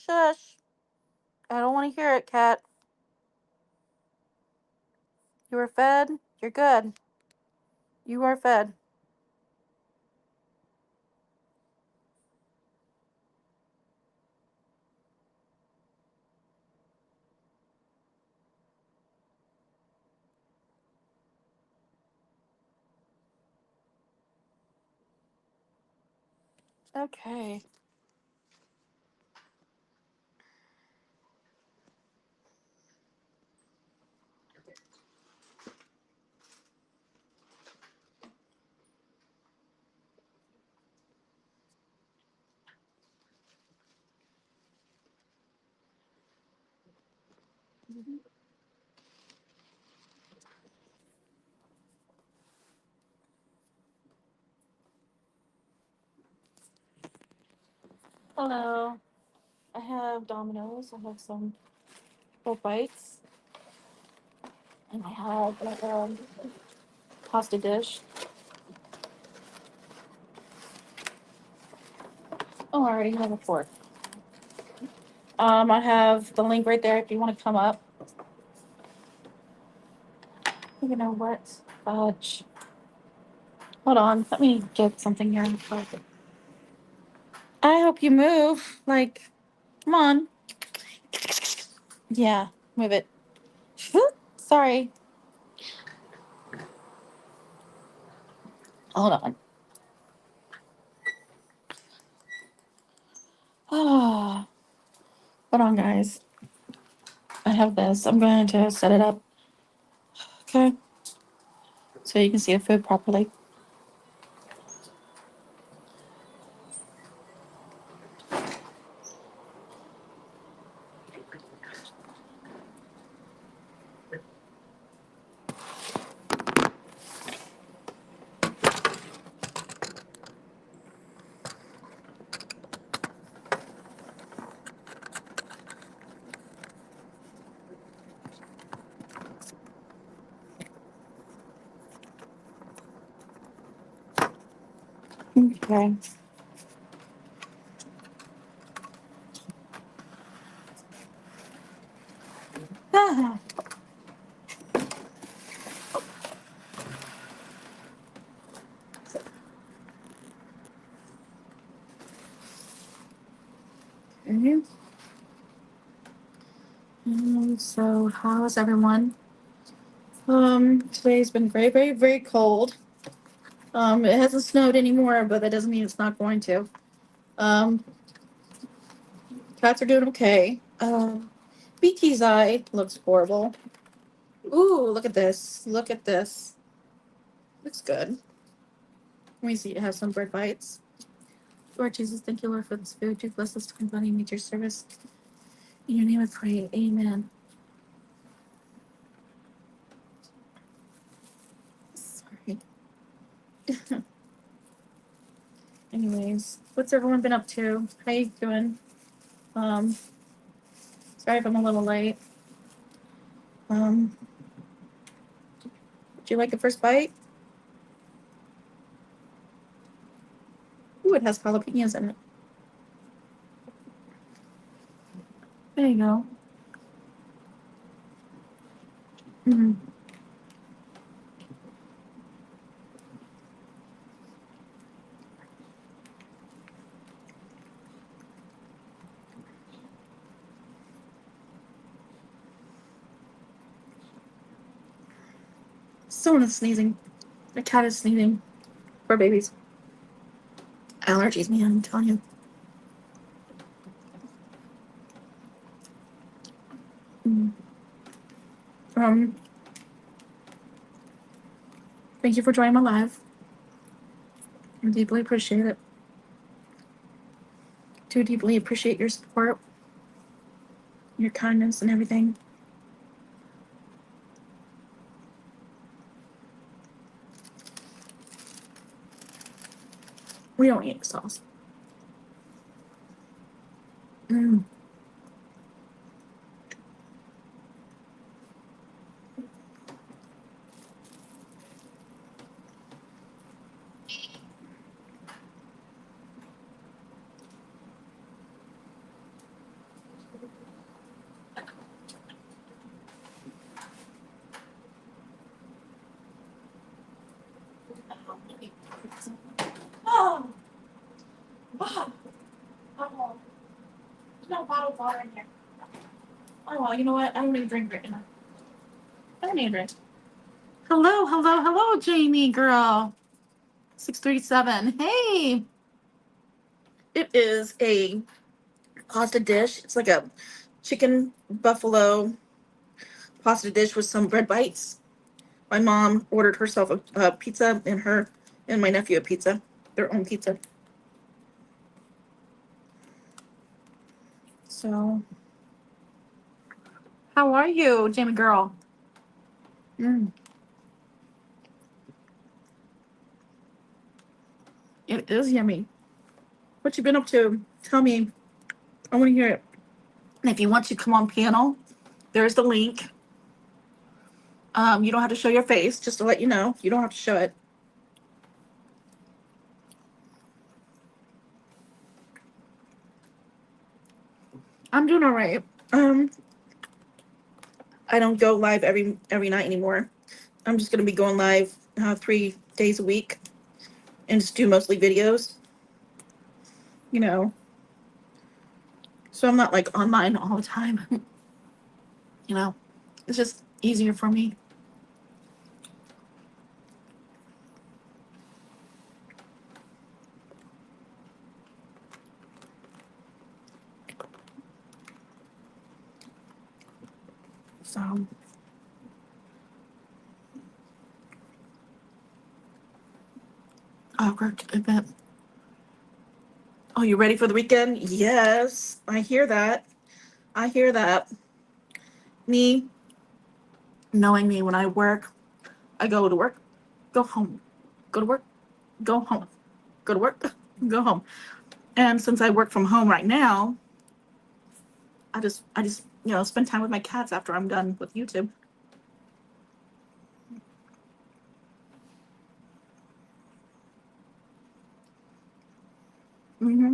Shush. I don't want to hear it, cat. You are fed. You're good. You are fed. Okay. Hello. I have Domino's. I have some full bites. And I have like a pasta dish. Oh, I already have a fork. I have the link right there if you want to come up. You know what? Fudge. Hold on. Let me get something here. I hope you move. Like, come on. Yeah, move it. Sorry. Hold on. Ah, hold on, guys. I have this. I'm going to set it up. Okay. So you can see the food properly. Okay. Ah, okay. So how is everyone? Today's been very, very, very cold. It hasn't snowed anymore, but that doesn't mean it's not going to. Um, Cats are doing okay. BT's eye looks horrible. Ooh, look at this. Look at this. Looks good. Let me see. It has some bread bites. Lord Jesus, thank you, Lord, for this food. Do bless us to company and meet your service. In your name I pray. Amen. Sorry. Anyways, what's everyone been up to? How you doing? Um, Sorry if I'm a little late. Um, do you like the first bite? Ooh, it has jalapenos in it. There you go. Mm. Someone is sneezing. The cat is sneezing. For babies. Allergies, man, I'm telling you. Mm. Um, Thank you for joining my live. I deeply appreciate it. Do deeply appreciate your support, your kindness, and everything. We don't eat sauce. Mm. No bottled water in here. Oh well, you know what? I don't need a drink right now. I don't need a drink. Hello, hello, hello, Jamie girl. 637. Hey. It is a pasta dish. It's like a chicken buffalo pasta dish with some bread bites. My mom ordered herself a pizza and her and my nephew a pizza, their own pizza. So, how are you, Jamie girl? Mm, it is yummy. What you been up to? Tell me. I want to hear it. And if you want to come on panel, there's the link. You don't have to show your face, just to let you know. You don't have to show it. I'm doing all right. I don't go live every night anymore. I'm just gonna be going live 3 days a week and just do mostly videos. You know, so I'm not like online all the time. You know, it's just easier for me. So, oh, work event. Oh, you ready for the weekend? Yes, I hear that. I hear that. Me, knowing me, when I work, I go to work, go home, go to work, go home, go to work, go home. And since I work from home right now, I just spend time with my cats after I'm done with YouTube. Hmm.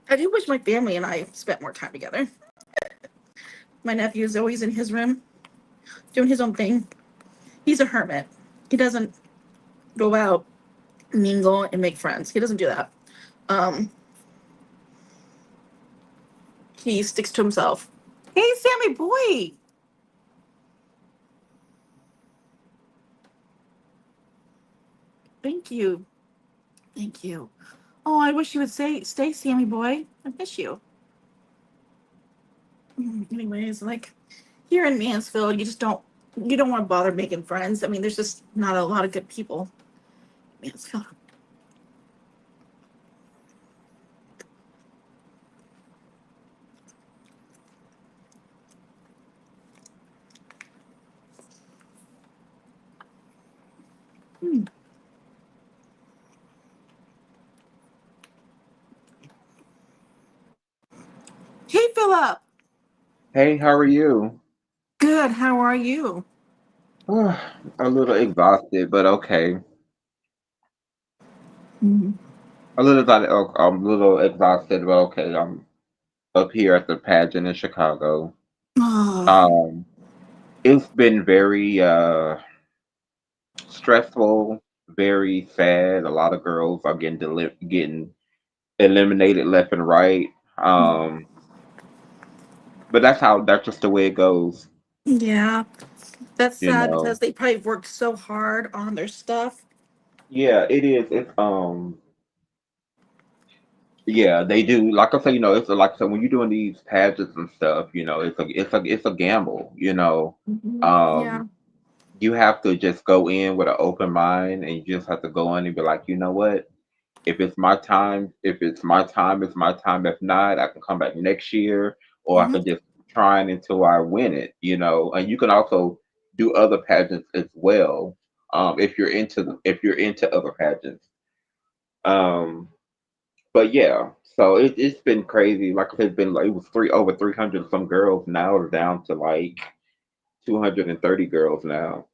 I do wish my family and I spent more time together. My nephew is always in his room doing his own thing. He's a hermit. He doesn't go out, mingle, and make friends. He doesn't do that. Um, he sticks to himself. Hey, Sammy boy. Thank you. Thank you. Oh, I wish you would stay, Sammy boy. I miss you. Anyways, like here in Mansfield, you don't want to bother making friends. I mean, there's just not a lot of good people in Mansfield. Hmm. Hey, Philip. Hey, how are you? Good. How are you? A little exhausted, but okay. Mm. I'm a little exhausted, but okay. I'm up here at the pageant in Chicago. Oh, Um, it's been very stressful, very sad. A lot of girls are getting eliminated left and right. Um, but that's just the way it goes, yeah. That's you sad know. because they probably worked so hard on their stuff. Yeah, it is. Yeah, they do. Like I say, it's like I said, when you're doing these pageants and stuff, it's a gamble. Yeah. Um, you have to just go in with an open mind, and you just have to go in and be like, you know what? If it's my time, it's my time. If not, I can come back next year, or I Hmm. could just try it until I win it. And you can also do other pageants as well. If you're into other pageants. Um, but yeah, so it's been crazy. Like I said, it was over 300 some girls. Now it's down to like 230 girls now.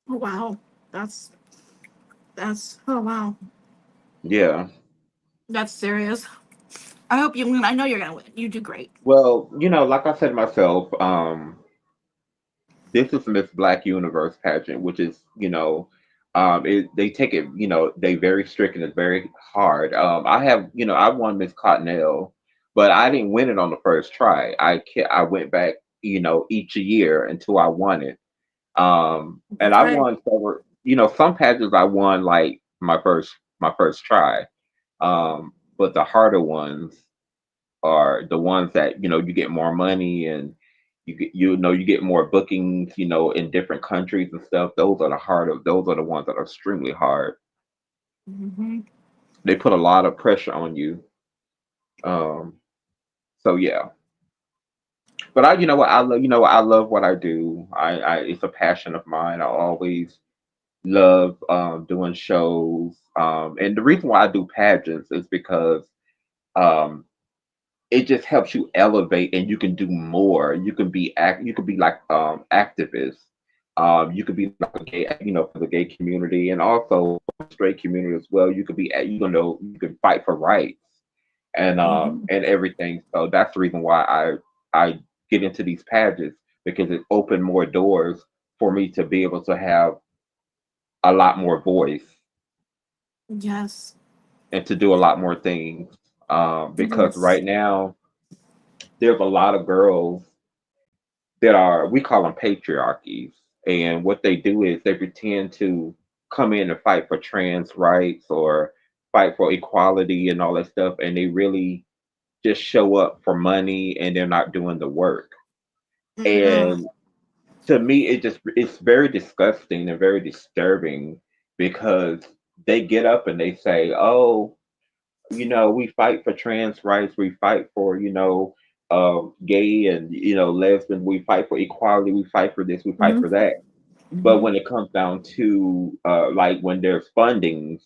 Oh wow. That's oh wow. Yeah. That's serious. I hope you win. I know you're gonna win. You do great. Well, like I said myself, this is Miss Black Universe pageant, which is, They take it, they very strict and it's very hard. I have, I won Miss Cottonelle, but I didn't win it on the first try. I went back, each year until I won it. And I Okay. won several, some pageants I won like my first try. But the harder ones are the ones that you get more money and you get more bookings, in different countries and stuff. Those are the harder. Those are the ones that are extremely hard. Hmm. They put a lot of pressure on you. Um, so yeah. But you know what, I love what I do. It's a passion of mine. I always love doing shows. And the reason why I do pageants is because um, it just helps you elevate and you can do more. You can be like activists. You could be like a gay, for the gay community and also for the straight community as well. You could be you can fight for rights Hmm. and everything. So that's the reason why I get into these pageants because it opened more doors for me to be able to have a lot more voice Yes. and to do a lot more things. Because Yes. right now there's a lot of girls that are, we call them patriarchies, and what they do is they pretend to come in and fight for trans rights or fight for equality and all that stuff, and they really just show up for money and they're not doing the work. Mm-mm. And to me, it's very disgusting and very disturbing because they get up and they say, "Oh, we fight for trans rights, we fight for, gay and lesbian, we fight for equality, we fight for this, we fight Hmm. for that." But Hmm. when it comes down to like when there's fundings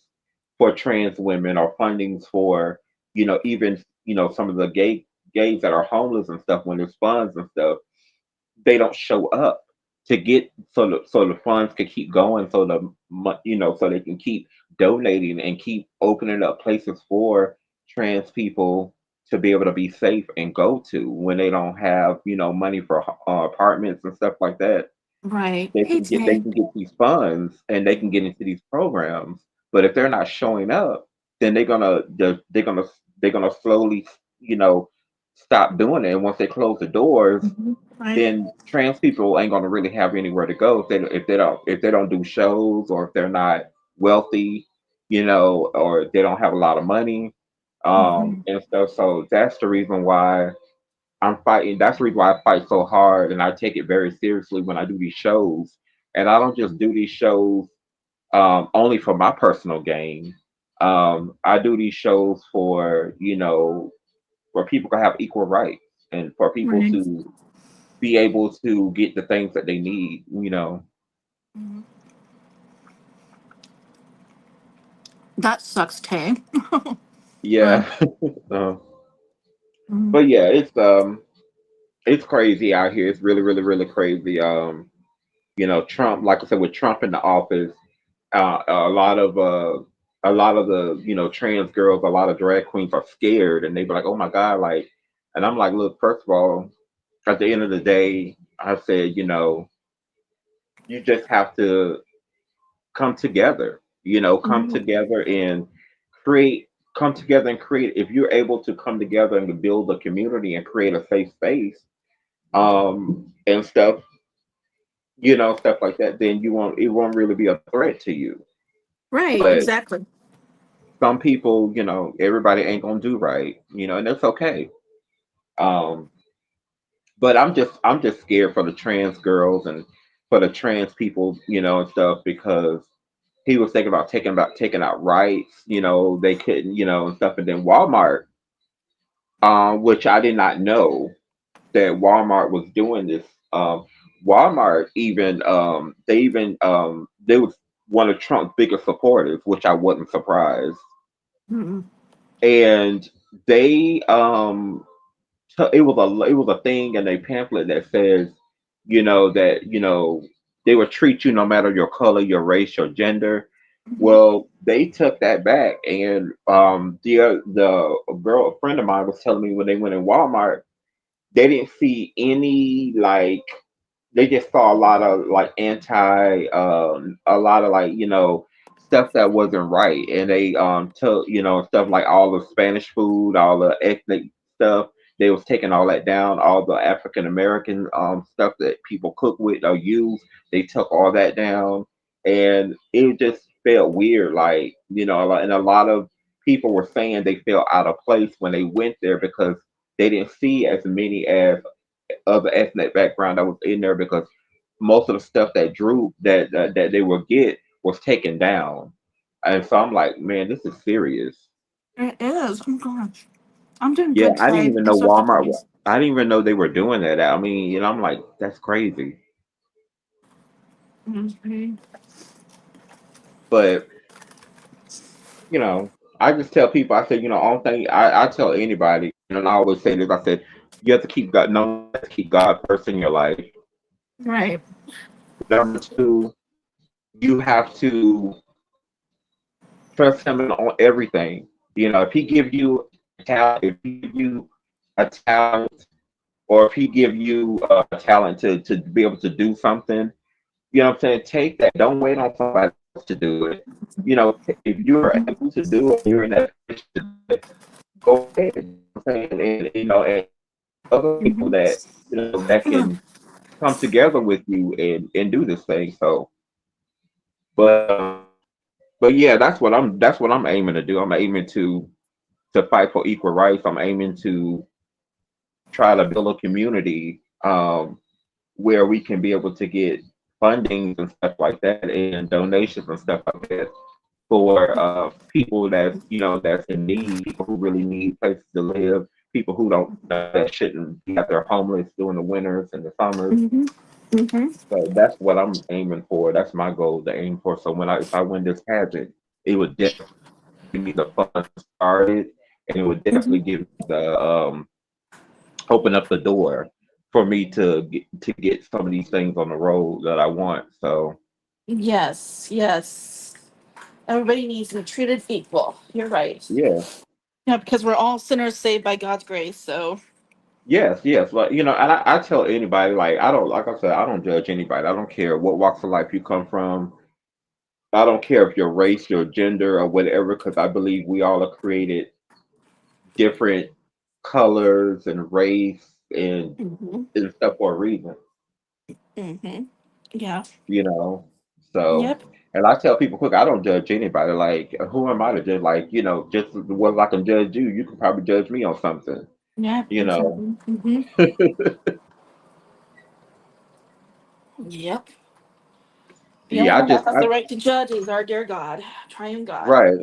for trans women or fundings for, even some of the gays that are homeless and stuff, when there's funds and stuff, they don't show up to get so the funds can keep going, so so they can keep donating and keep opening up places for trans people to be able to be safe and go to when they don't have money for apartments and stuff like that. Right. They Hey, can get they Tay. can get these funds and they can get into these programs, but if they're not showing up, then they're gonna slowly you know stop doing it. And once they close the doors, Hmm. Right. then trans people ain't gonna really have anywhere to go if they don't do shows, or if they're not wealthy, or they don't have a lot of money, Hmm. and stuff. So that's the reason why I'm fighting. That's the reason why I fight so hard, and I take it very seriously when I do these shows. And I don't just do these shows only for my personal gain. I do these shows for where people can have equal rights and for people Right. to be able to get the things that they need. Mhm. That sucks, Tay. Uh, Yeah. uh, mhm. but yeah, it's crazy out here. It's really, really, really crazy. Trump, like I said, with Trump in the office, a lot of the trans girls, a lot of drag queens are scared, and they be like, "Oh my god!" Like, and I'm like, "Look, first of all, at the end of the day, I said, you just have to come together. Come Mhm. together and create. Come together and create. If you're able to come together and build a community and create a safe space, and stuff, stuff like that, then it won't really be a threat to you. Right. But Exactly. some people, everybody ain't gonna do right, and that's okay. Um, but I'm just scared for the trans girls and for the trans people, and stuff because he was thinking about taking out rights, they couldn't, and stuff, and then Walmart, which I did not know that Walmart was doing this. Walmart even they was one of Trump's biggest supporters, which I wasn't surprised, Mm-mm. and they it was a thing in a pamphlet that says, that they would treat you no matter your color, your race, your gender. Mhm. Well, they took that back, and a friend of mine was telling me when they went in Walmart, they didn't see any like they just saw a lot of like a lot of like stuff that wasn't right, and they took stuff like all the Spanish food, all the ethnic stuff. They was taking all that down, all the African American stuff that people cook with or use. They took all that down, and it just felt weird. Like and a lot of people were saying they felt out of place when they went there because they didn't see as many as other ethnic background that was in there because most of the stuff that that they would get was taken down. And so I'm like, man, this is serious. It is. Oh gosh. I'm doing Yeah, good I didn't today. even I'm know so Walmart. surprised. I didn't even know they were doing that. I mean, I'm like, that's crazy. Mhm. But I just tell people, I said, only thing I tell anybody, and I always say this, I said, you have to keep God. Number one, you have to keep God first in your life. Right. Number two, you have to trust Him on everything. If He give you a talent, if He give you a talent, or if He give you a talent to be able to do something, what I'm saying? Take that. Don't wait on somebody else to do it. If you're able to do it, you're in that position to do it, go ahead. What I'm saying? And other people Mm-hmm. that that can come together with you and do this thing. So, but but yeah, that's what I'm aiming to do. I'm aiming to fight for equal rights. I'm aiming to try to build a community where we can be able to get fundings and stuff like that and donations and stuff like that for people that's in need, people who really need places to live, people who don't that shouldn't be out there homeless during the winters and the summers. Mm-hmm. Mm-hmm. So that's what I'm aiming for. That's my goal to aim for. So if I win this pageant, it would definitely give me the funds to start it, and it would definitely Mm-hmm. give me the open up the door for me to get some of these things on the road that I want. So Yes. Yes. Everybody needs to be treated equal. You're right. yeah, Yeah, because we're all sinners saved by God's grace. So. yes, yes. Like and I tell anybody, like I don't, like I said, I don't judge anybody. I don't care what walks of life you come from. I don't care if your race, your gender, or whatever, because I believe we all are created different colors and race Mm-hmm. and stuff for a reason. Mm-hmm. Yeah. you know. So, Yep. and I tell people, quick, I don't judge anybody. Like, who am I to judge? Like, just as well as I can judge you, you can probably judge me on something. Yep. You know. Exactly. Mm-hmm. Yep. The only Yeah, one that has the right to judge is our dear God, triune God. right,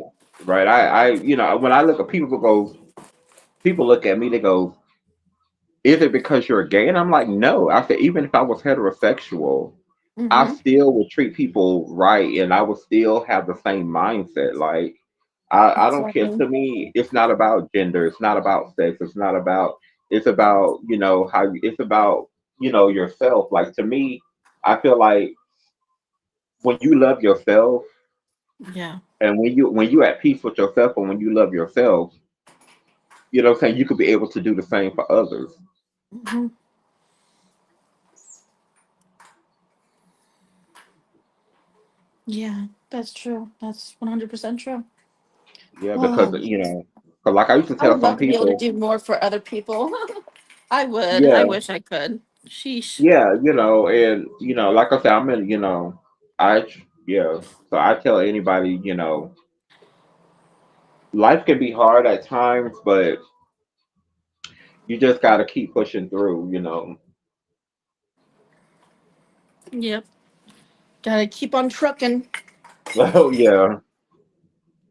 right. When I look at people look at me, they go, "Is it because you're gay?" And I'm like, no. I said, even if I was heterosexual, I Mm-hmm. still would treat people right, and I would still have the same mindset. Like, I don't care. Exactly. To me, it's not about gender. It's not about sex. It's not about. It's about how you. It's about yourself. Like to me, I feel like when you love yourself Yeah. and when you at peace with yourself and when you love yourself, what I'm saying, you could be able to do the same for others. Mm-hmm. Yeah, that's true. That's 100% true. Yeah, because Oh, 'cause like I used to I tell would some love to be able to people, do more for other people. I would. I yeah, wish I could. Sheesh. yeah, and like I said, I'm in, I yeah. So I tell anybody, life can be hard at times, but you just got to keep pushing through. Yep. Gotta keep on trucking. Oh yeah,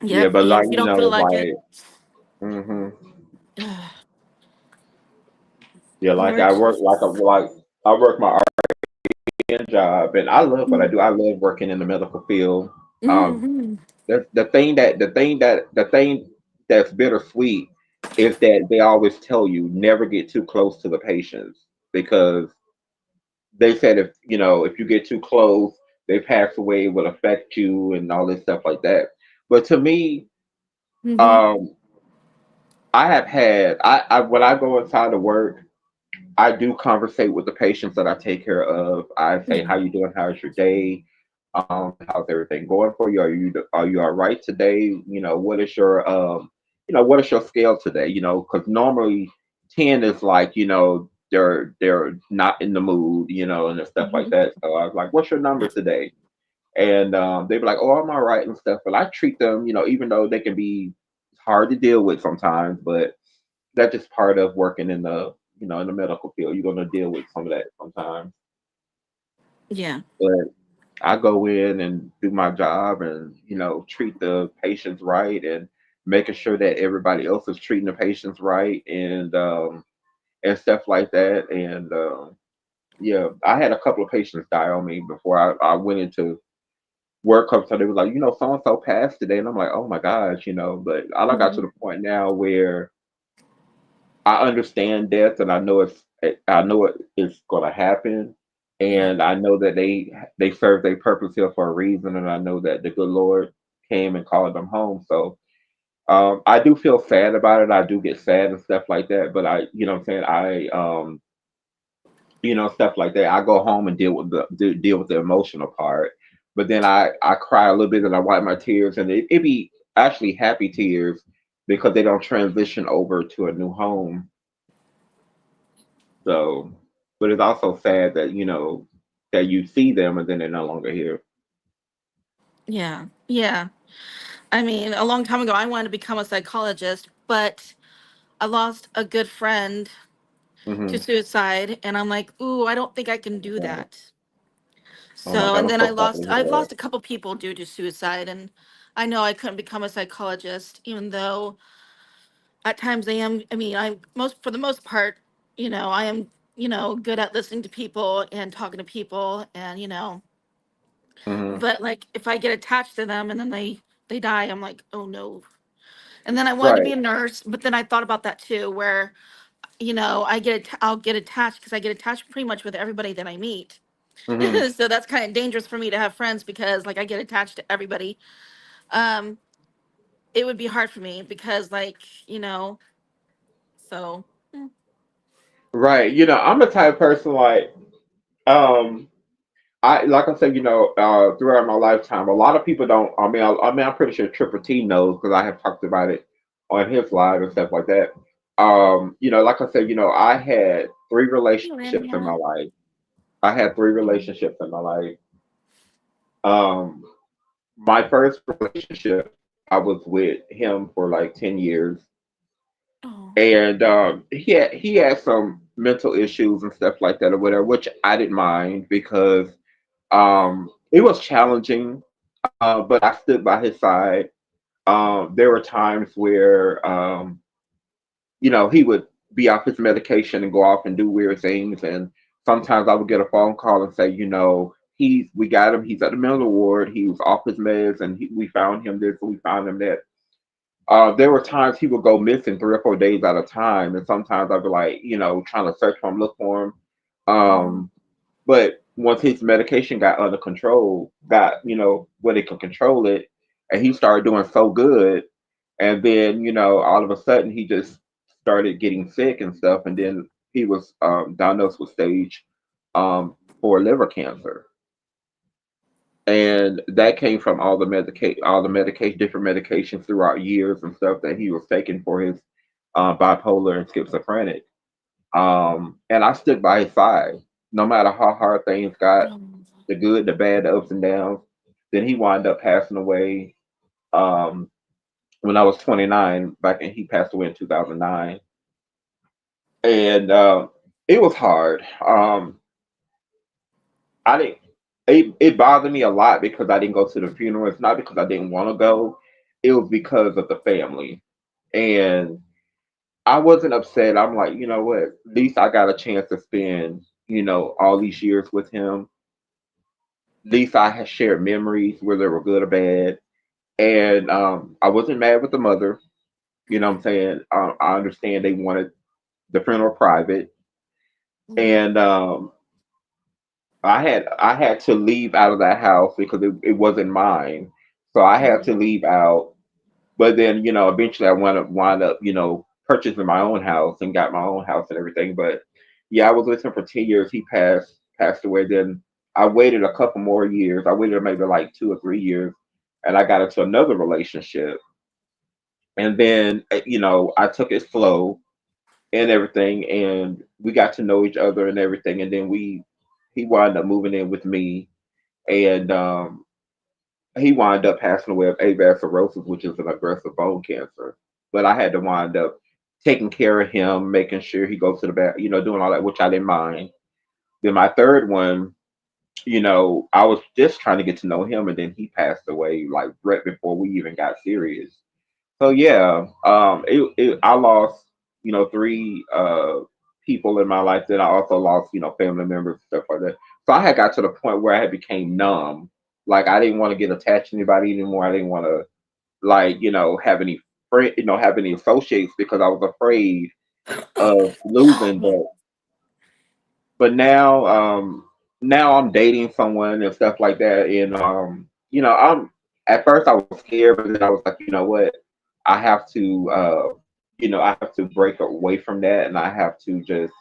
yeah, Yep. but Even like if you don't feel like it. hmm Ugh. yeah, like Lord. I work my RN job, and I love what I do. I love working in the medical field. Um, Mm-hmm. the thing that's bittersweet is that they always tell you never get too close to the patients because they said if you get too close, they pass away, it will affect you and all this stuff like that. But to me, Mm-hmm. um, I have had I when I go inside to work, I do conversate with the patients that I take care of. I say, Yeah. "How you doing? How's your day? How's everything going for you? Are you all right today? What is your what is your scale today? Because normally 10 is like they're not in the mood, and stuff like Hmm. that. So I was like, "What's your number today?" And they'd be like, "Oh, I'm all right," and stuff. But I treat them, even though they can be hard to deal with sometimes, but that's just part of working in the medical field. You're gonna deal with some of that sometimes. Yeah. But I go in and do my job and, treat the patients right and making sure that everybody else is treating the patients right and stuff like that. And yeah, I had a couple of patients die on me before I went into work. So they were like, so and so passed today, and I'm like, oh my gosh, But I got to Hmm. the point now where I understand death, and I know it is going to happen, Yeah. and I know that they serve their purpose here for a reason, and I know that the good Lord came and called them home. So I do feel sad about it. I do get sad and stuff like that, but what I'm saying, stuff like that. I go home and deal with the emotional part, but then I cry a little bit and I wipe my tears, and it be actually happy tears because they don't transition over to a new home. So, but it's also sad that that you see them and then they're no longer here. Yeah. Yeah. I mean, a long time ago, I wanted to become a psychologist, but I lost a good friend to Hmm. suicide, and I'm like, ooh, I don't think I can do Right. that. Oh my So, God, and I'm then so sorry to hear I've that. lost a couple people due to suicide, and I know I couldn't become a psychologist, even though at times I am. I mean, for the most part, I am, good at listening to people and talking to people, and Hmm. but like if I get attached to them and then they die, I'm like, oh no. And then I wanted to be Right. a nurse, but then I thought about that too, where I'll get attached because I get attached pretty much with everybody that I meet. Hmm. So that's kind of dangerous for me to have friends because like I get attached to everybody. Um, it would be hard for me because you know, so Right. I'm the type of person like um I like I said, throughout my lifetime, a lot of people don't. I mean, I'm pretty sure Triple T knows because I have talked about it on his live and stuff like that. Like I said, I had three you relationships in my India. life. I had three Oh, relationships in my life. Um, my first relationship, I was with him for like 10 years, oh, and he had some mental issues and stuff like that or whatever, which I didn't mind because it was challenging, but I stood by his side. There were times where, he would be off his medication and go off and do weird things. And sometimes I would get a phone call and say, we got him. He's at the mental ward. He was off his meds, and we found him this, we found him that. There were times he would go missing 3 or 4 days at a time, and sometimes I'd be like, trying to search for him, look for him. oh, But once his medication got under control, got where they can control it, and he started doing so good, and then all of a sudden he just started getting sick and stuff, and then he was diagnosed with stage 4 liver cancer, and that came from all the medication, different medications throughout years and stuff that he was taking for his bipolar and schizophrenic. And I stood by his side, no matter how hard things got, oh, the good, the bad, the ups and downs. Then he wound up passing away um, when I was 29. He passed away in 2009, and it was hard. I didn't. It bothered me a lot because I didn't go to the funeral. It's not because I didn't want to go. It was because of the family, and I wasn't upset. I'm like, you know what? At least I got a chance to spend, all these years with him. At least I had shared memories, whether they were good or bad. And I wasn't mad with the mother. You know what I'm saying? I understand they wanted the funeral private, mm, and I had to leave out of that house because it wasn't mine. So I had mm, to leave out. But then eventually I wind up purchasing my own house and got my own house and everything. But Yeah, I was with him for 10 years. He passed away. Then I waited a couple more years. I waited maybe like 2 or 3 years, and I got into another relationship. And then I took it slow and everything, and we got to know each other and everything. And then he wound up moving in with me, and he wound up passing away of avasculosis, which is an aggressive bone cancer. But I had to wind up taking care of him, making sure he goes to the bath, doing all that, which I didn't mind. Then my third one, I was just trying to get to know him, and then he passed away like right before we even got serious. So yeah, I lost three people in my life. Then I also lost family members and stuff like that. So I had got to the point where I had became numb. Like I didn't want to get attached to anybody anymore. I didn't want to like have any friend, have any associates because I was afraid of losing. But now I'm dating someone and stuff like that, and I'm at first I was scared, but then I was like, you know what, I have to I have to break away from that, and I have to just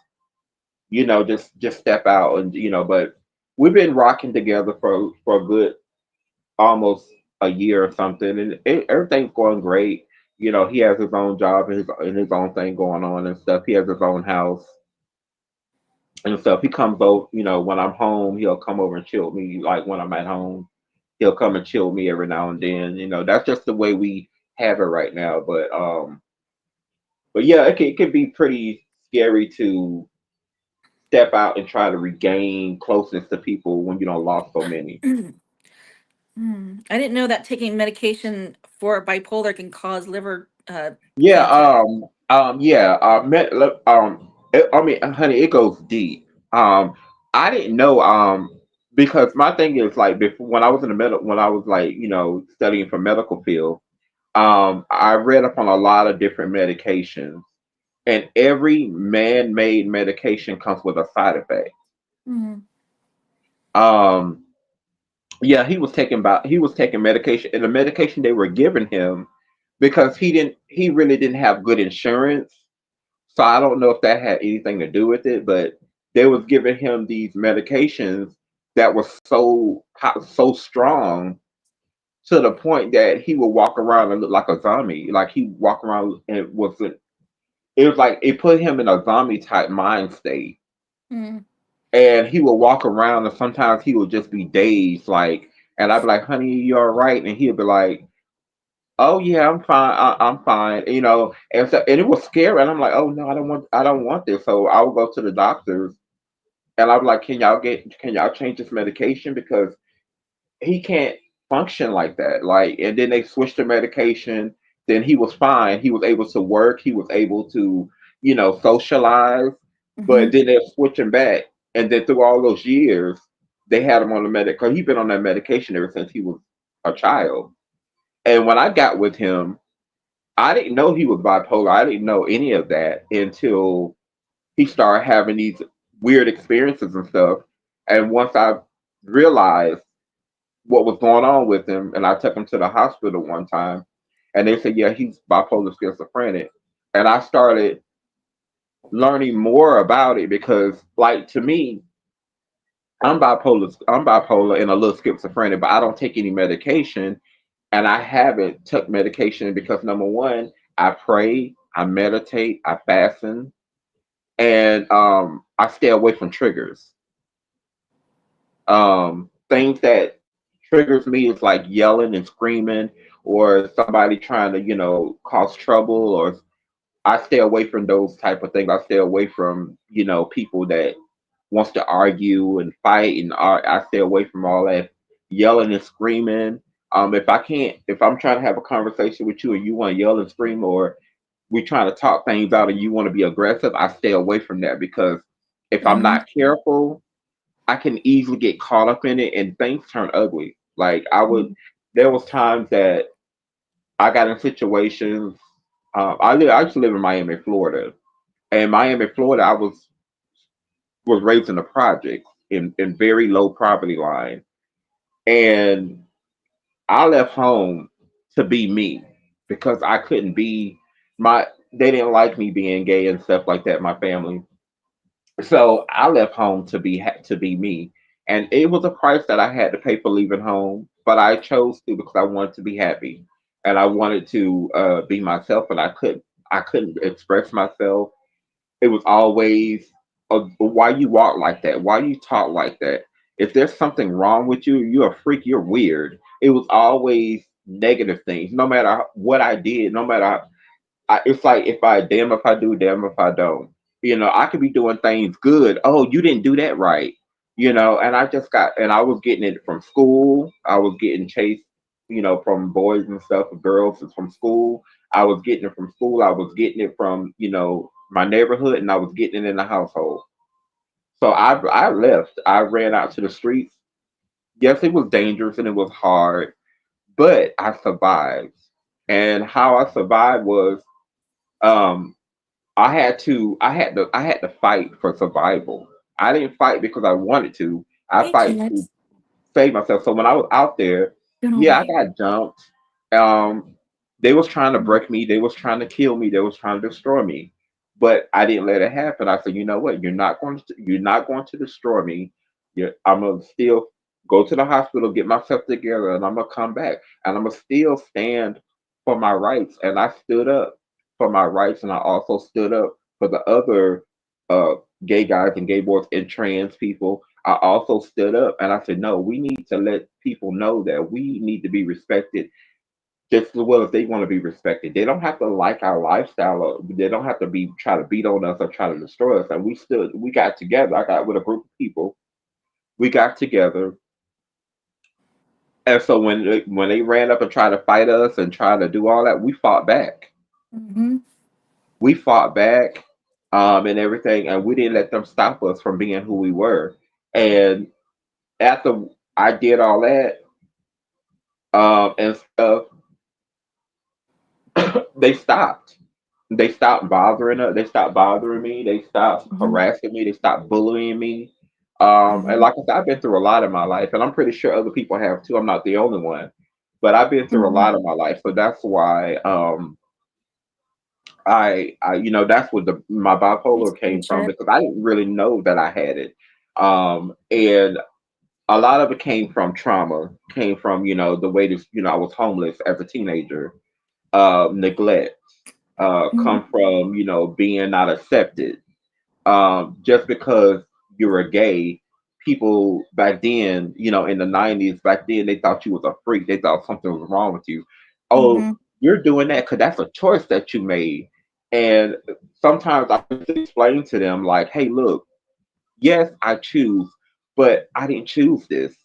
step out, and but we've been rocking together for a good almost a year or something, and everything's going great. He has his own job and his own thing going on and stuff. He has his own house and stuff. He comes over, when I'm home, he'll come over and chill with me. Like when I'm at home, he'll come and chill with me every now and then. That's just the way we have it right now. But yeah, it can be pretty scary to step out and try to regain closeness to people when you don't lost so many. I didn't know that taking medication for bipolar can cause liver Yeah, cancer. yeah, I mean, honey, it goes deep. I didn't know, because my thing is like before when I was in the medical, when I was like, studying for medical field, I read up on a lot of different medications, and every man-made medication comes with a side effect. Mm. Um, yeah, he was taking medication, and the medication they were giving him because he really didn't have good insurance. So I don't know if that had anything to do with it, but they was giving him these medications that were so strong to the point that he would walk around and look like a zombie. Like he walk around and wasn't. It was like it put him in a zombie type mind state, Mm. and he would walk around, and sometimes he would just be dazed, like. And I'd be like, "Honey, you all right?" And he'd be like, "Oh yeah, I'm fine. I'm fine." And it was scary. And I'm like, "Oh no, I don't want this." So I would go to the doctors, and I'm like, can y'all change this medication because he can't function like that." Like, and then they switched the medication. Then he was fine. He was able to work. He was able to, socialize. But Hmm. then they're switching back, and then through all those years, they had him on the medic because he's been on that medication ever since he was a child. And when I got with him, I didn't know he was bipolar. I didn't know any of that until he started having these weird experiences and stuff. And once I realized what was going on with him, and I took him to the hospital one time, and they said, "Yeah, he's bipolar schizophrenic." And I started learning more about it because, like, to me, I'm bipolar. I'm bipolar and a little schizophrenic, but I don't take any medication, and I haven't took medication because number one, I pray, I meditate, I fasten, and I stay away from triggers. Things that triggers me is like yelling and screaming, or somebody trying to cause trouble, or I stay away from those type of things. I stay away from people that wants to argue and fight, and I stay away from all that yelling and screaming. If I'm trying to have a conversation with you and you want to yell and scream, or we're trying to talk things out and you want to be aggressive, I stay away from that because if I'm Hmm. not careful, I can easily get caught up in it and things turn ugly. Like there was times that I got in situations. I used to live in Miami, Florida, and Miami, Florida, I was raised in a project in very low poverty line, and I left home to be me because I couldn't be my. They didn't like me being gay and stuff like that. My family, So I left home to be me, and it was a price that I had to pay for leaving home, but I chose to because I wanted to be happy, and I wanted to be myself, and I couldn't express myself. It was always, why you walk like that? Why you talk like that? If there's something wrong with you, you're a freak, you're weird. It was always negative things. No matter what I did, no matter it's like if I damn if I do, damn if I don't. You know, I could be doing things good. Oh, you didn't do that right. You know, and I was getting it from school. I was getting chased, from boys and stuff, girls from school. I was getting it from school. I was getting it from, my neighborhood, and I was getting it in the household. So I left. I ran out to the streets. Yes, it was dangerous and it was hard, but I survived. And how I survived was, um I had to fight for survival. I didn't fight because I wanted to. I Hey, fight to kids. save myself. So when I was out there, Doing all yeah, I right. got jumped. Um, they was trying to break me. They was trying to kill me. They was trying to destroy me. But I didn't let it happen. I said, you know what? You're not going to destroy me. I'm gonna still go to the hospital, get myself together, and I'm gonna come back. And I'm gonna still stand for my rights. And I stood up for my rights, and I also stood up for the other uh, gay guys and gay boys and trans people. I also stood up and I said, no, we need to let people know that we need to be respected just as well as they want to be respected. They don't have to like our lifestyle, or they don't have to be try to beat on us or try to destroy us. And we got together. I got with a group of people. We got together, and so when they ran up and tried to fight us and try to do all that, we fought back. Mm-hmm. We fought back, and everything, and we didn't let them stop us from being who we were. And after I did all that, and stuff, they stopped. They stopped bothering us. They stopped bothering me. They stopped Mm-hmm. harassing me. They stopped bullying me. And Mm-hmm. like I said, I've been through a lot in my life, and I'm pretty sure other people have too. I'm not the only one, but I've been through a Mm-hmm. lot in my life, so that's why that's what my It's bipolar came from bullshit. because I didn't really know that I had it, and a lot of it came from trauma, came from the way this I was homeless as a teenager, neglect, Mm-hmm. come from being not accepted. Just because you're a gay, people back then, in the '90s, back then they thought you was a freak. They thought something was wrong with you. Oh, Mm-hmm. you're doing that because that's a choice that you made. And sometimes I used to explain to them like, hey, look, yes, I choose, but I didn't choose this.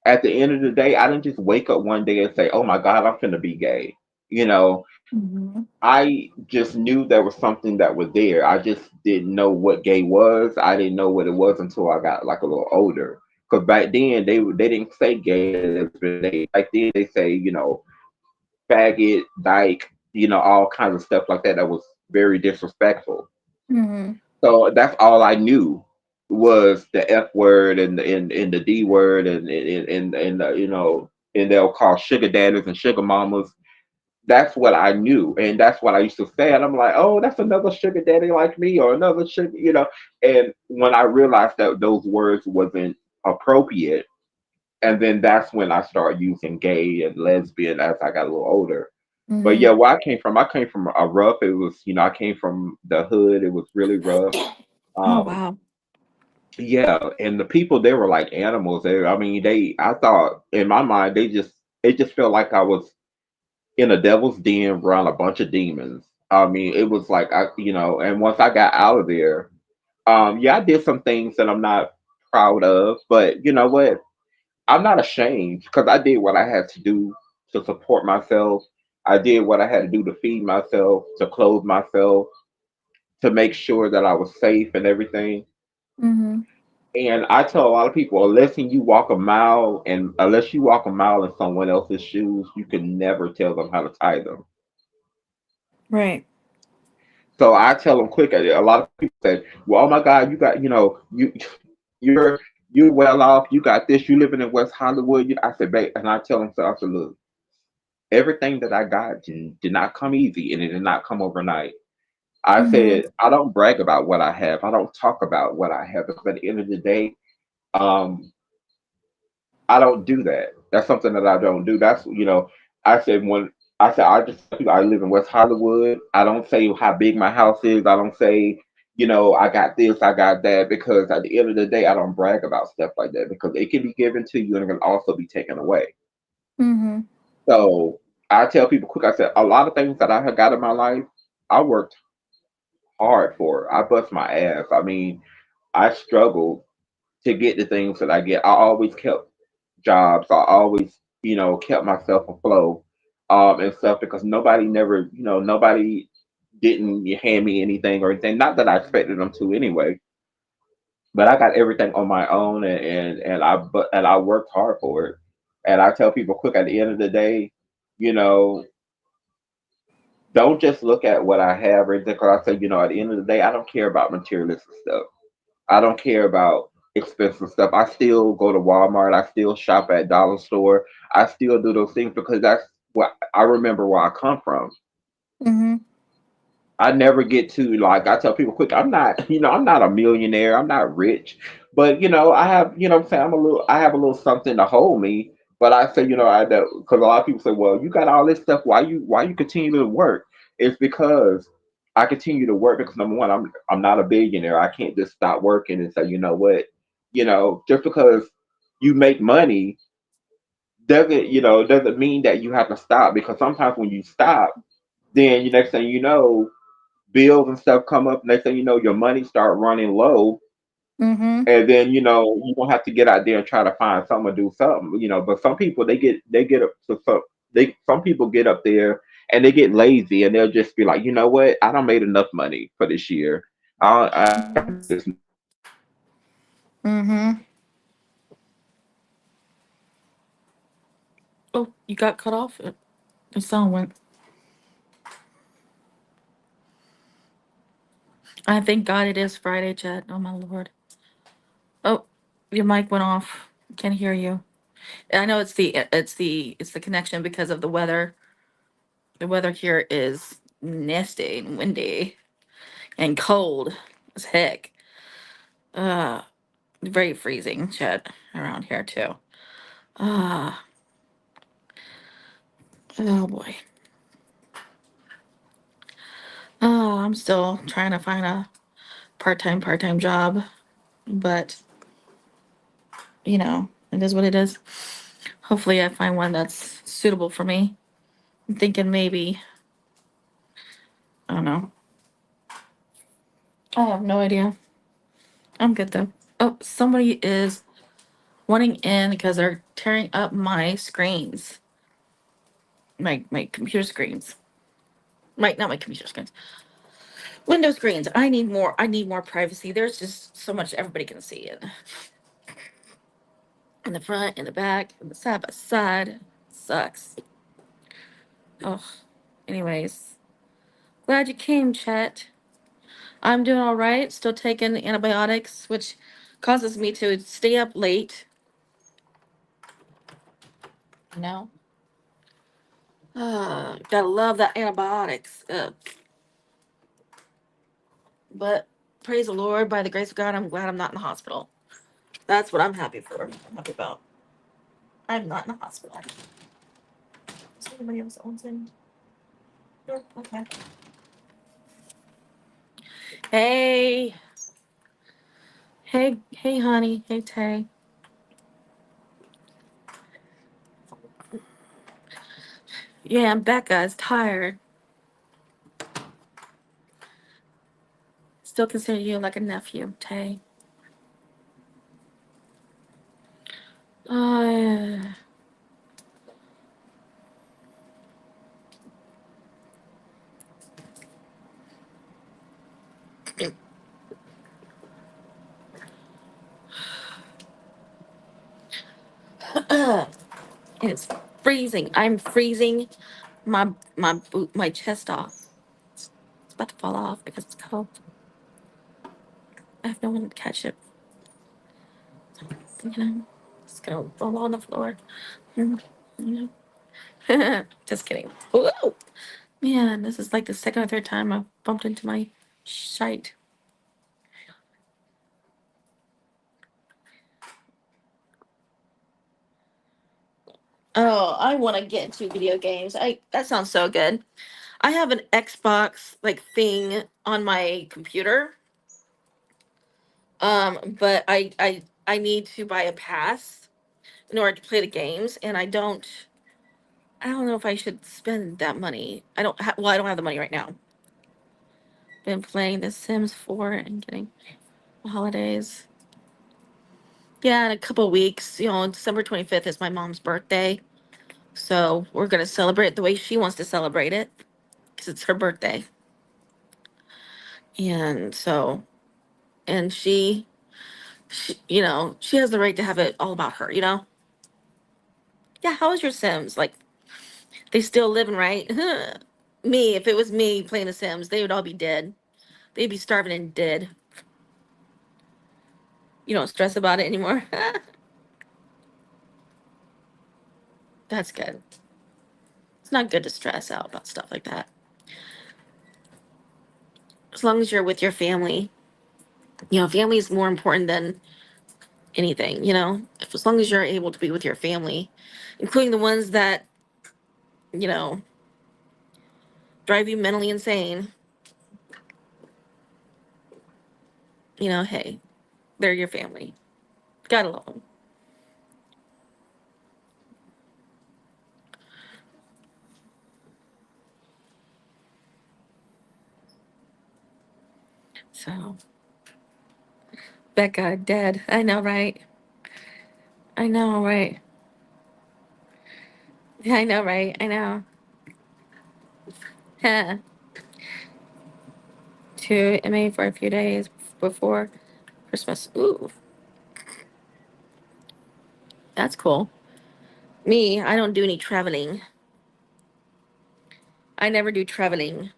At the end of the day, I didn't just wake up one day and say, "Oh my God, I'm finna be gay." You know, Mm-hmm. I just knew there was something that was there. I just didn't know what gay was. I didn't know what it was until I got like a little older. Because back then they didn't say gay and lesbian. They back then they say faggot, dyke, all kinds of stuff like that. That was very disrespectful. Mm-hmm. So that's all I knew was the F word and the D word and they'll call sugar daddies and sugar mamas. That's what I knew, and that's what I used to say. And I'm like, oh, that's another sugar daddy like me, or another sugar. And when I realized that those words wasn't appropriate, and then that's when I started using gay and lesbian as I got a little older. But Mm-hmm. yeah, where I came from a rough. It was, I came from the hood. It was really rough. Oh Um, wow. yeah, and the people they were like animals. I mean, I thought in my mind it just felt like I was in a devil's den around a bunch of demons. I mean, it was like and once I got out of there, yeah, I did some things that I'm not proud of, but you know what? I'm not ashamed because I did what I had to do to support myself. I did what I had to do to feed myself, to clothe myself, to make sure that I was safe and everything. Mm-hmm. And I tell a lot of people, unless you walk a mile in someone else's shoes, you can never tell them how to tie them. Right. So I tell them quick. A lot of people say, "Well, oh my God, you got you're you're well off. You got this. You living in West Hollywood." I said, "Babe," and I tell them, so I said, "Look, everything that I got did not come easy, and it did not come overnight. I Mm-hmm. said I don't brag about what I have. I don't talk about what I have because at the end of the day, um, I don't do that. That's something that I don't do. That's I said when I said I just tell people I live in West Hollywood. I don't say how big my house is. I don't say I got this, I got that because at the end of the day, I don't brag about stuff like that because it can be given to you and it can also be taken away. Mm-hmm. So I tell people quick. I said a lot of things that I have got in my life, I worked hard for. I bust my ass. I mean, I struggled to get the things that I get. I always kept jobs. I always, kept myself afloat, and stuff because nobody didn't hand me anything or anything. Not that I expected them to anyway, but I got everything on my own, and I worked hard for it. And I tell people quick at the end of the day, you know, don't just look at what I have or anything. Because I say, at the end of the day, I don't care about materialistic stuff. I don't care about expensive stuff. I still go to Walmart. I still shop at Dollar Store. I still do those things because that's what I remember where I come from. Mm-hmm. I never get to like I tell people quick, I'm not, I'm not a millionaire, I'm not rich, but I have, what I'm saying, I have a little something to hold me. But I say, I because a lot of people say, well, you got all this stuff, why you continue to work? It's because I continue to work because number one, I'm not a billionaire. I can't just stop working and say, you know what, just because you make money doesn't mean that you have to stop because sometimes when you stop, then you next thing you know bills and stuff come up. Next thing you know, your money start running low, Mm-hmm. and then you don't have to get out there and try to find something to do something. But some people they get up to some people get up there and they get lazy and they'll just be like, you know what, I don't made enough money for this year. I can do this next year. Mm-hmm. Oh, you got cut off. The sound went. I thank God it is Friday, Chet. Oh my Lord. Oh, your mic went off. Can't hear you. I know it's the connection because of the weather. The weather here is nasty and windy and cold as heck. Uh, very freezing, Chet, around here too. Ah, oh boy. Oh, I'm still trying to find a part time job, but it is what it is. Hopefully, I find one that's suitable for me. I'm thinking maybe, I don't know. I have no idea. I'm good though. Oh, somebody is wanting in because they're tearing up my screens, my computer screens. Not my computer screens, window screens. I need more privacy. There's just so much everybody can see it in the front, in the back, in the side by side. Sucks. Oh, anyways, glad you came, Chet. I'm doing all right. Still taking antibiotics, which causes me to stay up late. You know, gotta love that antibiotics. But praise the Lord, by the grace of God, I'm glad I'm not in the hospital. That's what I'm happy for. I'm happy about. I'm not in the hospital. Is anybody else owns in? No? Okay. Hey, hey, honey. Hey, Tay. Yeah, I'm back, guys. Tired. Still consider you like a nephew, Tay. Uh, it's freezing. I'm freezing my chest off. It's about to fall off because it's cold. I have no one to catch it. It's gonna roll on the floor. You know? Just kidding. Whoa! Man, this is like the second or third time I've bumped into my shite. Oh, I want to get into video games. I That sounds so good. I have an Xbox like thing on my computer. But I need to buy a pass in order to play the games, and I don't know if I should spend that money. I don't have the money right now. Been playing The Sims 4 and getting holidays. Yeah, in a couple weeks, December 25th is my mom's birthday. So we're going to celebrate the way she wants to celebrate it because it's her birthday. And so, and she has the right to have it all about her. Yeah, how is your Sims? Like, they still living, right? Me, if it was me playing The Sims, they would all be dead. They'd be starving and dead. You don't stress about it anymore. That's good. It's not good to stress out about stuff like that. As long as you're with your family, family is more important than anything, as long as you're able to be with your family, including the ones that, you know, drive you mentally insane, hey, they're your family. Gotta love them. So, Becca, dead. I know, right? I know, right? Yeah, I know, right? I know. To MA for a few days before Christmas. Ooh, that's cool. Me, I don't do any traveling. I never do traveling.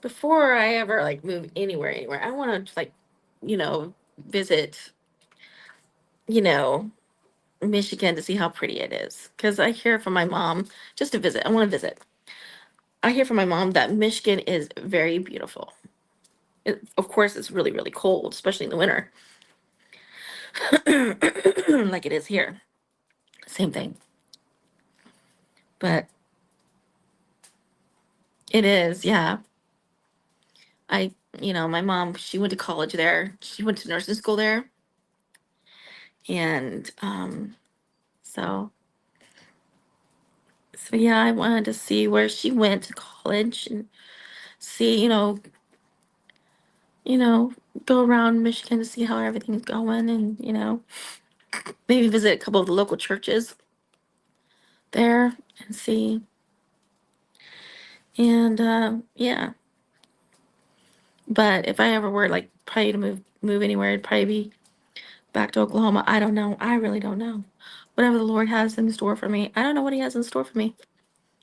Before I ever like move anywhere, I want to visit, you know, Michigan to see how pretty it is. Because I hear from my mom, just to visit, I want to visit. I hear from my mom that Michigan is very beautiful. Of course, it's really, really cold, especially in the winter, like it is here. Same thing. But it is, yeah. My mom, she went to college there. She went to nursing school there. And so, so yeah, I wanted to see where she went to college and see, you know, go around Michigan to see how everything's going and, maybe visit a couple of the local churches there and see. And yeah. But if I ever were like probably to move anywhere, it'd probably be back to Oklahoma. I don't know. I really don't know. Whatever the Lord has in store for me. I don't know what he has in store for me.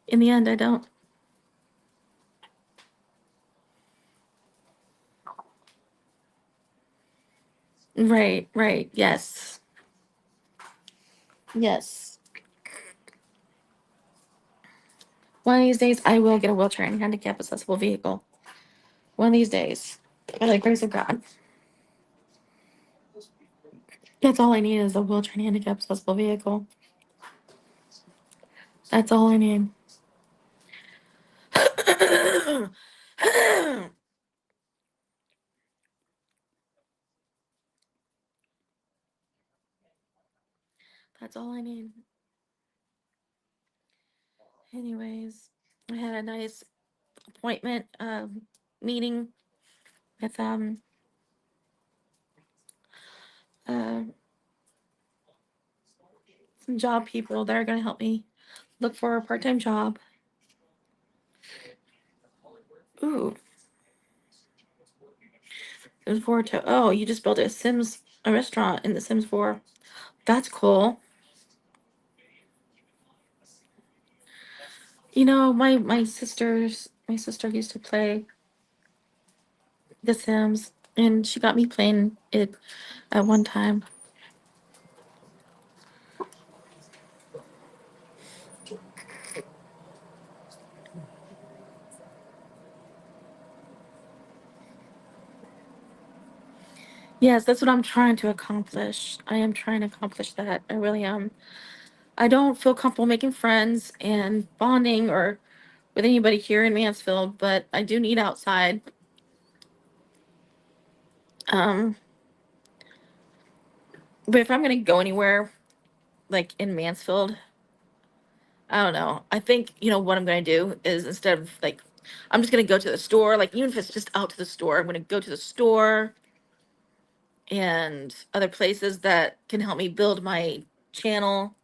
In the end, I don't. Right, right. Yes. Yes. One of these days, I will get a wheelchair and handicap accessible vehicle. One of these days. By the grace of God. That's all I need is a wheelchair and handicap accessible vehicle. That's all I need. That's all I need. Anyways, I had a nice appointment meeting with uh some job people that are gonna help me look for a part-time job. Ooh, it was forward to. Oh, you just built a restaurant in the Sims 4. That's cool. My sister used to play The Sims, and she got me playing it at one time. Yes, that's what I'm trying to accomplish. I am trying to accomplish that. I really am. I don't feel comfortable making friends and bonding or with anybody here in Mansfield, but I do need outside. Um, but if I'm gonna go anywhere, like in Mansfield, I don't know. I think what I'm gonna do is instead of like, I'm just gonna go to the store. Like even if it's just out to the store, I'm gonna go to the store and other places that can help me build my channel.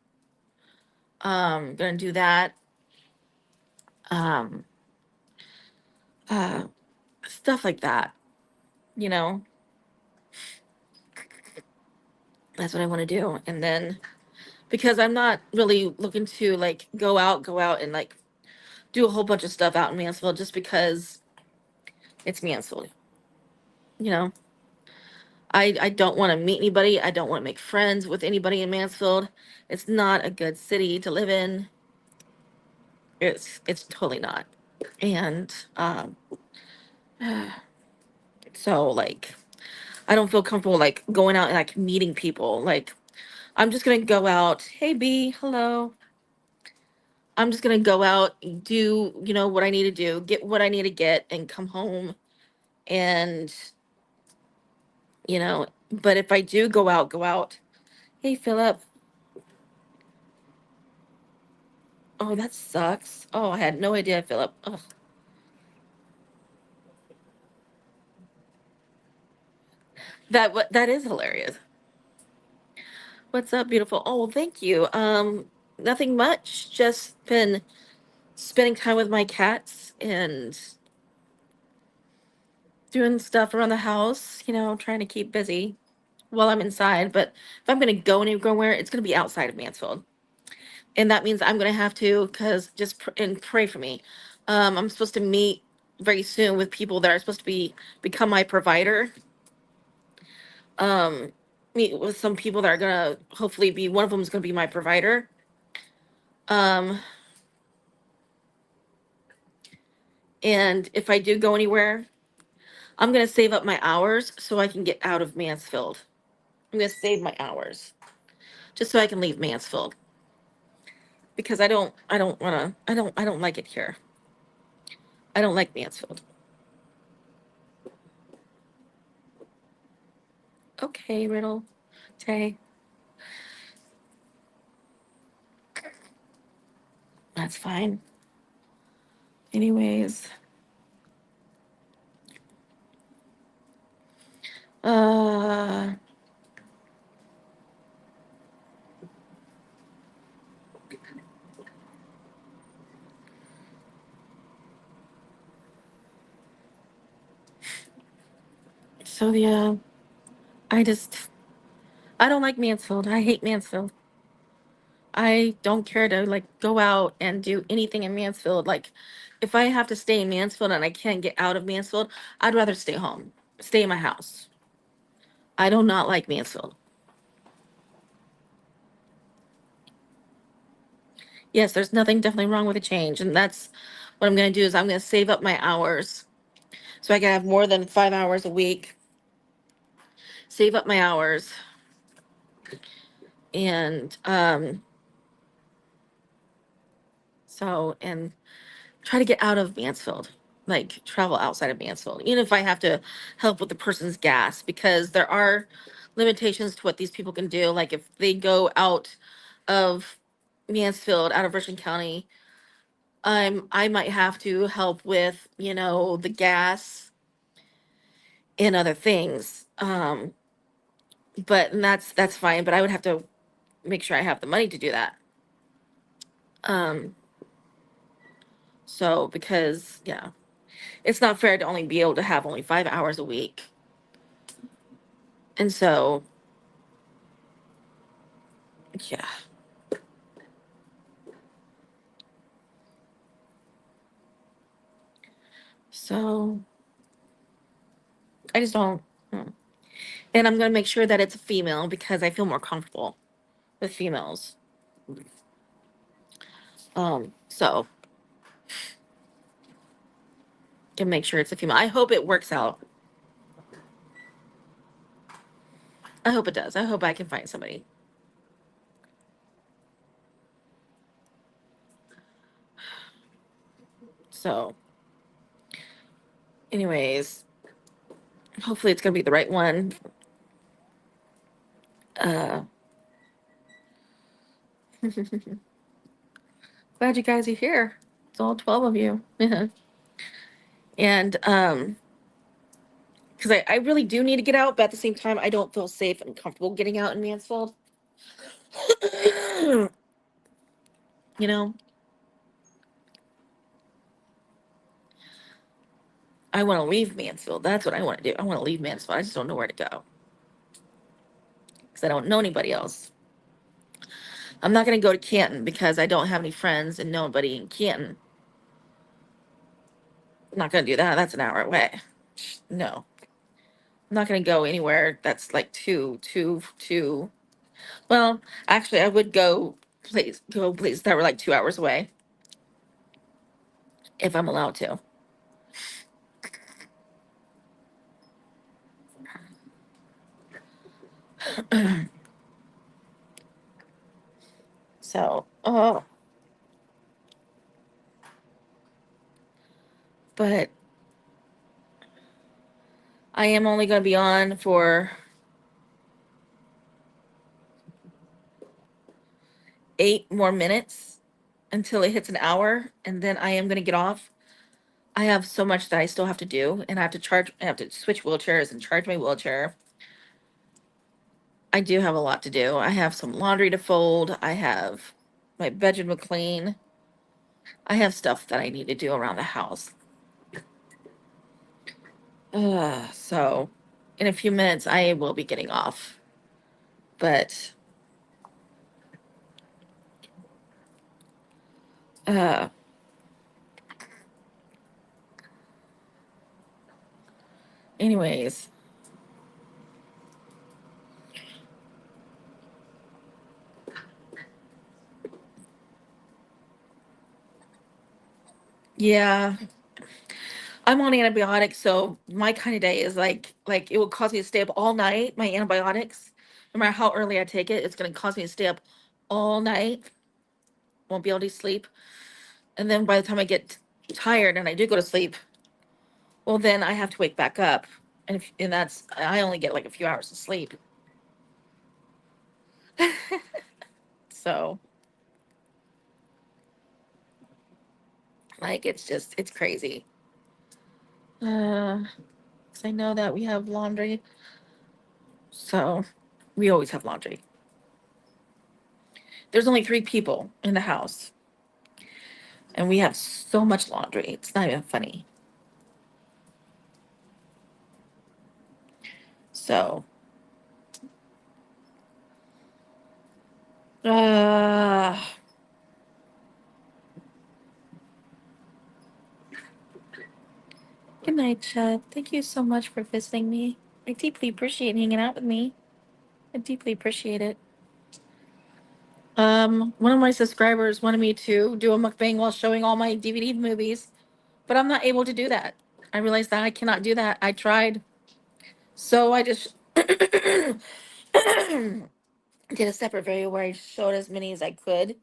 Gonna do that. Um, uh, Stuff like that. You know, that's what I want to do. And then because I'm not really looking to like go out and like do a whole bunch of stuff out in Mansfield just because it's Mansfield. You know, I don't want to meet anybody. I don't want to make friends with anybody in Mansfield. It's not a good city to live in. It's totally not. And so like I don't feel comfortable like going out and like meeting people. Like I'm just gonna go out. Hey B, hello. I'm just gonna go out, do what I need to do, get what I need to get, and come home. And but if I do go out, go out. Hey Philip. Oh, that sucks. Oh, I had no idea, Philip. Ugh. That is hilarious. What's up, beautiful? Oh, well, thank you. Nothing much. Just been spending time with my cats and doing stuff around the house. Trying to keep busy while I'm inside. But if I'm gonna go anywhere, it's gonna be outside of Mansfield, and that means I'm gonna have to, cause just and pray for me. I'm supposed to meet very soon with people that are supposed to become my provider. Um, Meet with some people that are gonna hopefully be one of them is gonna be my provider. Um, and if I do go anywhere, I'm gonna save up my hours so I can get out of Mansfield. I'm gonna save my hours just so I can leave Mansfield because I don't like it here. I don't like Mansfield. Okay, Riddle, Tay, that's fine. Anyways, uh, so yeah, I just I don't like Mansfield. I hate Mansfield. I don't care to like go out and do anything in Mansfield. Like, if I have to stay in Mansfield and I can't get out of Mansfield, I'd rather stay home, stay in my house. I do not like Mansfield. Yes, there's nothing definitely wrong with a change, and that's what I'm going to do is I'm going to save up my hours so I can have more than 5 hours a week. Save up my hours and and try to get out of Mansfield, like travel outside of Mansfield, even if I have to help with the person's gas, because there are limitations to what these people can do. Like if they go out of Mansfield, out of Richland County, I might have to help with, the gas and other things. But and that's fine, but I would have to make sure I have the money to do that. Um, so because yeah, it's not fair to only be able to have only 5 hours a week. And so, yeah. So I just don't. mm. And I'm gonna make sure that it's a female because I feel more comfortable with females. So can make sure it's a female. I hope it works out. I hope it does. I hope I can find somebody. So, anyways, hopefully it's gonna be the right one. Uh, glad you guys are here. It's all 12 of you. And because I really do need to get out, but at the same time, I don't feel safe and comfortable getting out in Mansfield. You know, I want to leave Mansfield. That's what I want to do. I want to leave Mansfield. I just don't know where to go because I don't know anybody else. I'm not going to go to Canton because I don't have any friends and nobody in Canton. I'm not going to do that. That's an hour away. No, I'm not going to go anywhere that's like too. Well, actually, I would go places that were like 2 hours away if I'm allowed to. So, oh, but I am only going to be on for 8 more minutes until it hits an hour, and then I am going to get off. I have so much that I still have to do, and I have to switch wheelchairs and charge my wheelchair. I do have a lot to do. I have some laundry to fold. I have my bedroom to clean. I have stuff that I need to do around the house. So in a few minutes, I will be getting off. But, uh, anyways, yeah, I'm on antibiotics, so my kind of day is like it will cause me to stay up all night. My antibiotics, no matter how early I take it, it's going to cause me to stay up all night. Won't be able to sleep, and then by the time I get tired and I do go to sleep, well, then I have to wake back up, and that's I only get like a few hours of sleep. So like it's crazy. 'Cause I know that we have laundry, so we always have laundry. There's only 3 people in the house, and we have so much laundry. It's not even funny. So, uh, good night, Chad. Thank you so much for visiting me. I deeply appreciate hanging out with me. I deeply appreciate it. One of my subscribers wanted me to do a mukbang while showing all my DVD movies, but I'm not able to do that. I realized that I cannot do that. I tried. So I just did a separate video where I showed as many as I could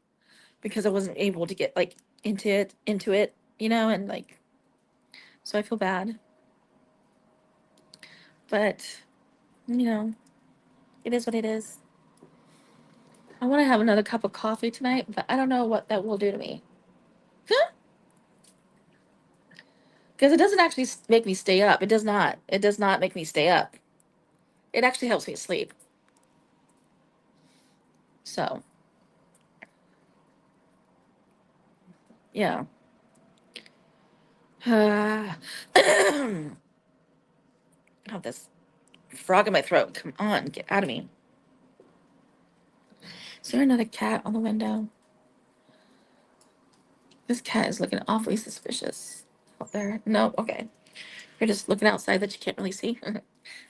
because I wasn't able to get like into it, and like so I feel bad. But, you know, it is what it is. I want to have another cup of coffee tonight, but I don't know what that will do to me. Because it doesn't actually make me stay up. It does not. It does not make me stay up. It actually helps me sleep. So, yeah. I have this frog in my throat. Come on, get out of me. Is there another cat on the window? This cat is looking awfully suspicious out there. No, okay. You're just looking outside that you can't really see.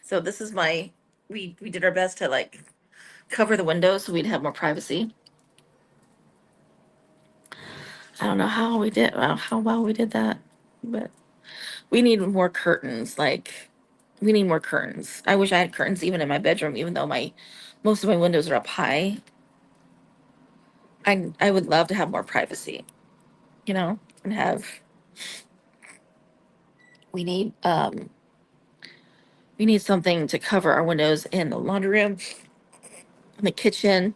So this is we did our best to like cover the windows so we'd have more privacy. I don't know how we did how well we did that, but we need more curtains. Like We need more curtains. I wish I had curtains even in my bedroom, even though my most of my windows are up high. I would love to have more privacy, and have we need um we need something to cover our windows in the laundry room, in the kitchen,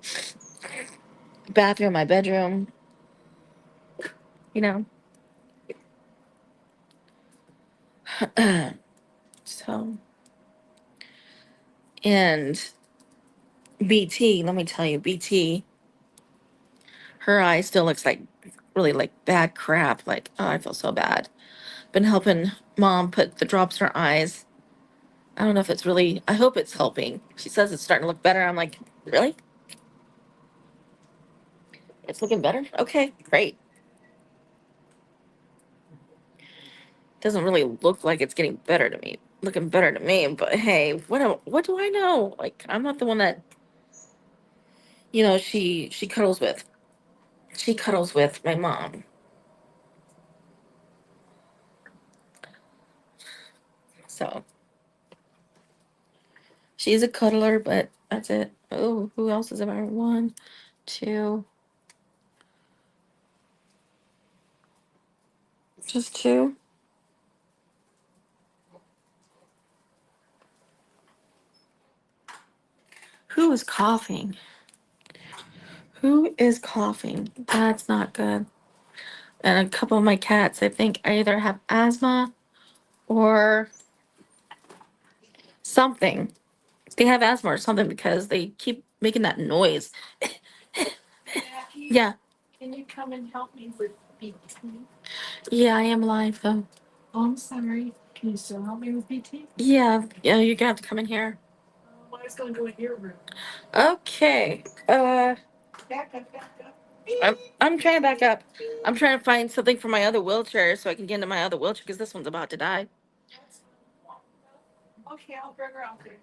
bathroom, my bedroom, you know. So, and BT, let me tell you, BT, her eye still looks like really like bad crap. Like, oh, I feel so bad. Been helping mom put the drops in her eyes. I don't know if it's really, I hope it's helping. She says it's starting to look better. I'm like, really? It's looking better? Okay, great. Doesn't really look like it's getting better to me, looking better to me, but hey, what do I know? Like, I'm not the one that, she cuddles with. She cuddles with my mom. So she's a cuddler, but that's it. Oh, who else is about? One, two, just two. Who is coughing? Who is coughing? That's not good. And a couple of my cats, I think, either have asthma or something. They have asthma or something because they keep making that noise. Jackie, Yeah, can you come and help me with BT? yeah, I am live though. Oh, I'm sorry. Can you still help me with BT? Yeah, you're gonna have to come in here. Well, I was gonna go in your room. Okay. Back up, back up. I'm trying to back up. I'm trying to find something for my other wheelchair so I can get into my other wheelchair because this one's about to die. Okay, I'll bring her out there.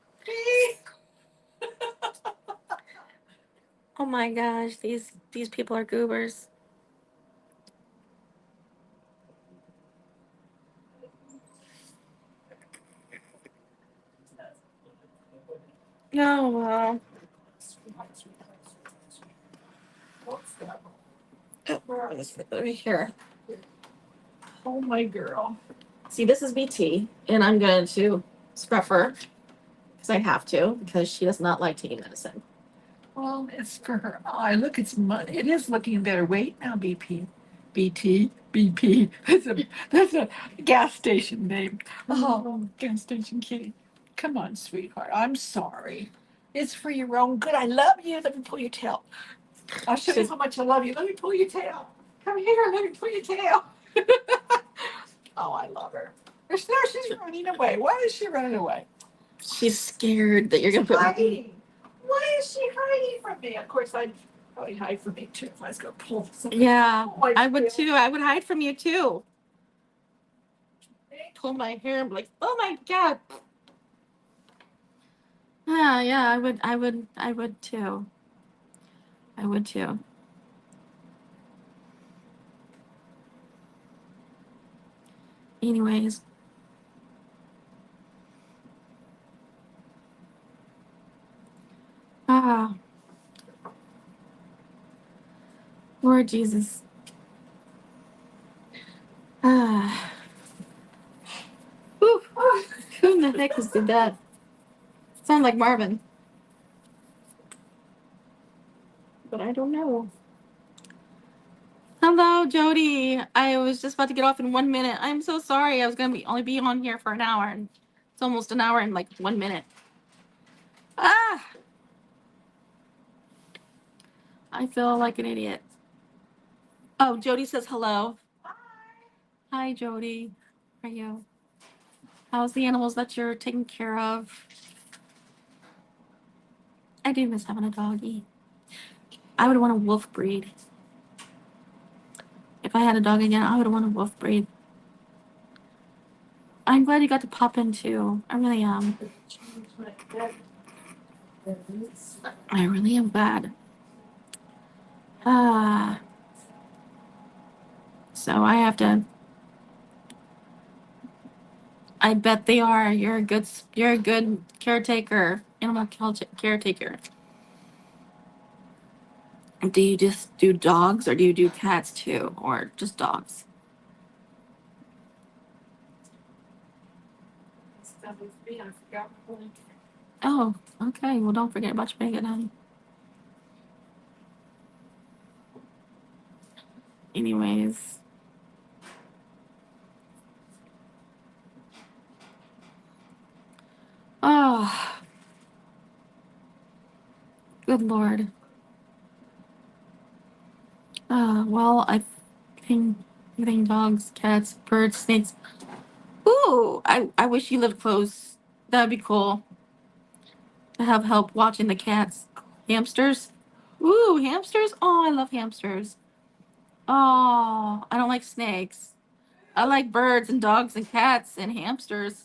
Oh my gosh, these people are goobers. Oh well. Where is it? Over here. Oh my girl. See, this is BT, and I'm going to scruff her because I have to because she does not like taking medicine. Well, it's for her eye. Look, it is looking better. Wait now, BT, BP. That's a gas station name. Oh, gas station kitty. Come on, sweetheart. I'm sorry. It's for your own good. I love you. Let me pull your tail. I'll show you how much I love you. Let me pull your tail. Come here. Let me pull your tail. Oh, I love her. Now she's running away. Why is she running away? She's scared that you're gonna put. Hiding. Why is she hiding from me? Of course, I'd probably hide from me too if I was going to pull something. Yeah, Oh, I would too. I would hide from you too. Pull my hair and be like, "Oh my god." Yeah, I would too. I would too. Anyways, ah, Lord Jesus. Ah, whew, who in the heck just did that? Sound like Marvin, but I don't know. Hello, Jody. I was just about to get off in 1 minute. I'm so sorry. I was gonna only be on here for an hour, and it's almost an hour and like 1 minute. Ah, I feel like an idiot. Oh, Jody says hello. Hi, Jody. How are you? How's the animals that you're taking care of? I do miss having a doggy. I would want a wolf breed. If I had a dog again, I would want a wolf breed. I'm glad you got to pop in too. I really am. I really am glad. Ah, so I bet they are. You're a good caretaker, caretaker. Do you just do dogs or do you do cats too, or just dogs? Oh, okay. Well, don't forget about your bacon, honey. Anyways, oh, good Lord. Well, think dogs, cats, birds, snakes. Ooh, I wish you lived close. That'd be cool to have help watching the cats. Hamsters. Ooh, hamsters. Oh, I love hamsters. Oh, I don't like snakes. I like birds and dogs and cats and hamsters,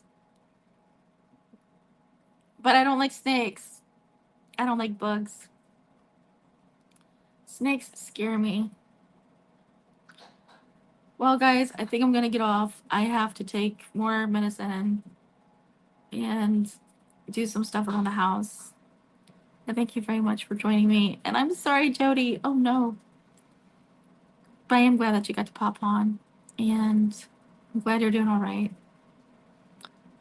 but I don't like snakes. I don't like bugs. Snakes scare me. Well, guys, I think I'm gonna get off. I have to take more medicine and do some stuff around the house. And thank you very much for joining me. And I'm sorry, Jody. Oh no. But I am glad that you got to pop on. And I'm glad you're doing all right.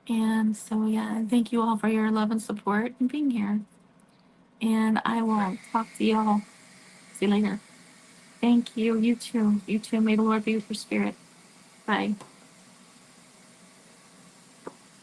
And so, yeah, thank you all for your love and support and being here. And I will talk to y'all. See you later. Thank you. You too. You too. May the Lord be with your spirit. Bye.